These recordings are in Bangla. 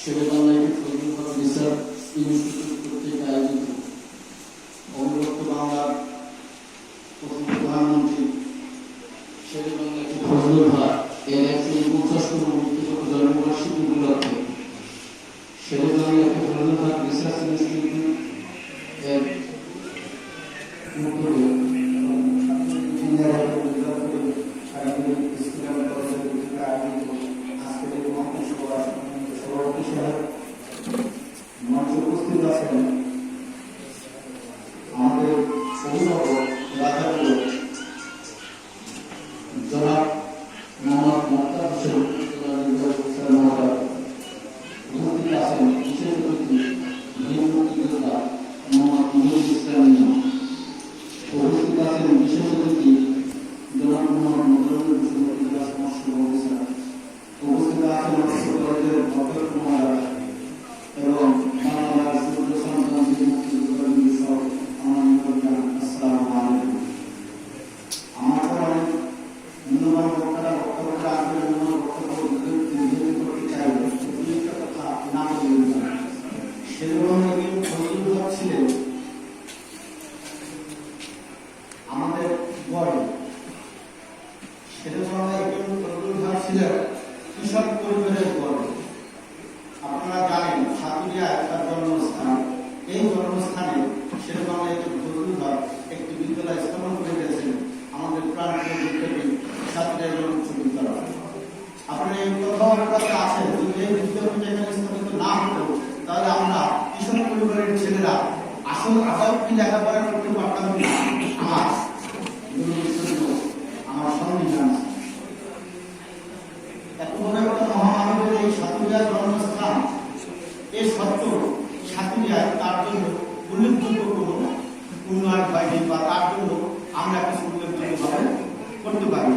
শেরেবাংলা ফজলুল রিসার্চ ইনস্টিটিউট কর্তৃক আয়োজিত অবিভক্ত বাংলার প্রথম প্রধানমন্ত্রী শেরেবাংলা ফজলুল হক এর 150তম মৃত্যুশত জন্মবার্ষিকী উপলক্ষে শেরেবাংলা ফজলুল হক রিসার্চ ইনস্টিটিউট এর উপস্থিত আছেন আমাদের অভিভাবক জনাব মোহাম্মদ মোক্তার হোসেন উপস্থিত আছেন বিশেষ অতিথি বীর মুক্তিযোদ্ধা মোহাম্মদ মুহিবুল ইসলাম উপস্থিত আছেন বিশেষ অতিথি জনাব মোহাম্মদ নজরুল ইসলাম উপস্থিত আছেন কলেজের ভদ্র মহারাজ এবং বাংলার সূর্য সন্তান আমার মূল্যবান বক্তারা বক্তব্য রাখবেন মূল্যবান বক্তব্য করতে চাইবেন একটা কথা না বলবেন না। শেরেবাংলা ফজলুল হক ছিলেন আমাদের গর্ব। শেরেবাংলা ফজলুল হক ছিলেন কৃষক পরিবারের গর্ব। আপনারা জানেন সাতুরিয়ায় তার জন্মস্থান। এই জন্মস্থানে শেরেবাংলা ফজলুল হক একটি বিদ্যালয় স্থাপন করে গেছেন আমাদের প্রাণপ্রিয় বিদ্যাপীঠ সাতুরিয়া উচ্চ বিদ্যালয়। আপনারা এই কথার কাছে আছেন যদি এই বিদ্যাপীঠ এখানে স্থাপিত না হতো তাহলে আমরা কৃষক পরিবারের ছেলেরা আসল আদৌ কি লেখাপড়া করতে পারতাম না। আমার সংবিধান এত বড় একটা মহামানবের এই সাতুরিয়ার জন্মস্থান এই সত্য সাতুরিয়ায় তার জন্য উল্লেখযোগ্য কোনো উন্নয়ন হয়নি বা তার জন্য আমরা কিছু উল্লেখযোগ্যভাবে করতে পারি।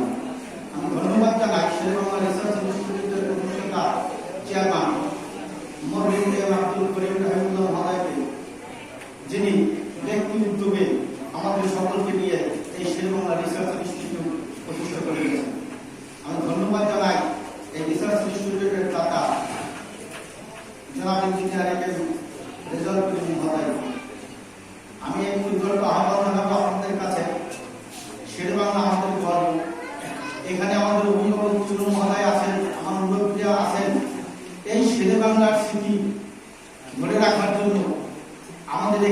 আমি ধন্যবাদ জানাই শেরেবাংলা রিসার্চ ইনস্টিটিউটের প্রতিষ্ঠাতা চেয়ারম্যান আব্দুল করিম রহমতুল্লাহ মহোদয়কে, যিনি ব্যক্তি উদ্যোগে আমাদের সকলকে নিয়ে এই শেরেবাংলা রিসার্চ